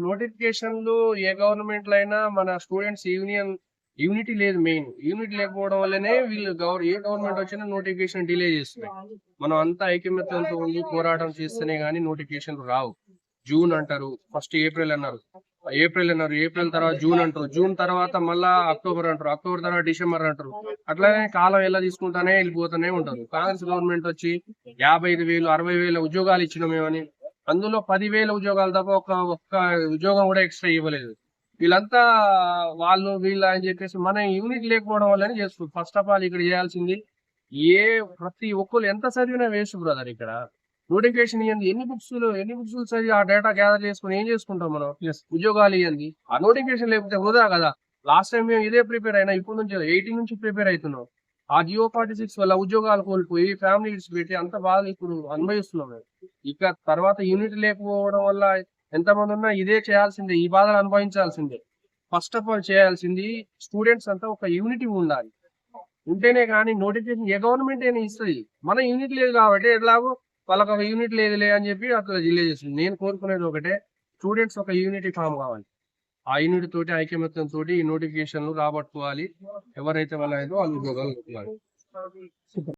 నోటిఫికేషన్లు ఏ గవర్నమెంట్ అయినా మన స్టూడెంట్స్ యూనిటీ లేదు. మెయిన్ యూనిటీ లేకపోవడం వల్లనే వీళ్ళు ఏ గవర్నమెంట్ వచ్చినా నోటిఫికేషన్ డిలే చేస్తున్నాయి. మనం అంతా ఐకమత్యంతో ఉండి పోరాటం చేస్తేనే గానీ నోటిఫికేషన్ రావు. జూన్ అంటారు, ఫస్ట్ ఏప్రిల్ అన్నారు, ఏప్రిల్ తర్వాత జూన్ అంటారు, జూన్ తర్వాత మళ్ళా అక్టోబర్ అంటారు, అక్టోబర్ తర్వాత డిసెంబర్ అంటారు. అట్లానే కాలం ఎలా తీసుకుంటానే వెళ్ళిపోతూనే ఉంటారు. కాంగ్రెస్ గవర్నమెంట్ వచ్చి 55,000 60,000 ఉద్యోగాలు ఇచ్చినాం మేమని, అందులో 10,000 ఉద్యోగాలు తప్ప ఒక్క ఉద్యోగం కూడా ఎక్స్ట్రా ఇవ్వలేదు. వీళ్ళంతా వీళ్ళు అని చెప్పేసి మన యూనిట్ లేకపోవడం వల్లనే చేస్తుంది. ఫస్ట్ ఆఫ్ ఆల్ ఇక్కడ చేయాల్సింది, ప్రతి ఒక్కరు ఎంత చదివినా వేస్ట్ బ్రదర్. ఇక్కడ నోటిఫికేషన్ ఇవ్వండి, ఎన్ని బుక్స్ చదివి ఆ డేటా గ్యాదర్ చేసుకుని ఏం చేసుకుంటాం మనం? ఉద్యోగాలు ఇవ్వండి. ఆ నోటిఫికేషన్ లేకపోతే వృధా కదా. లాస్ట్ టైం మేము ఇదే ప్రిపేర్ అయినా, ఇప్పుడు నుంచి 18 నుంచి ప్రిపేర్ అవుతున్నాం. ఆ జియో 46 వల్ల ఉద్యోగాలు కోల్పోయి ఫ్యామిలీ పెట్టి అంత బాధ ఇప్పుడు అనుభవిస్తున్నాం మేము. ఇక తర్వాత యూనిట్ లేకపోవడం వల్ల ఎంతమంది ఉన్నా ఇదే చేయాల్సిందే, ఈ బాధలు అనుభవించాల్సిందే. ఫస్ట్ ఆఫ్ ఆల్ చేయాల్సింది, స్టూడెంట్స్ అంతా ఒక యూనిటీ ఉండాలి. ఉంటేనే కానీ నోటిఫికేషన్ ఏ గవర్నమెంట్ అయినా ఇస్తుంది. మన యూనిట్ లేదు కాబట్టి ఎట్లాగో వాళ్ళకి ఒక యూనిట్ లేదులే అని చెప్పి అట్లా డిలే చేస్తుంది. నేను కోరుకునేది ఒకటే, స్టూడెంట్స్ ఒక యూనిటీ ఫామ్ కావాలి. ఆ యూనిట్ తోటి ఐకమత్యం తోటి ఈ నోటిఫికేషన్లు రాబట్టుకోవాలి. ఎవరైతే వాళ్ళు ఉద్యోగాలు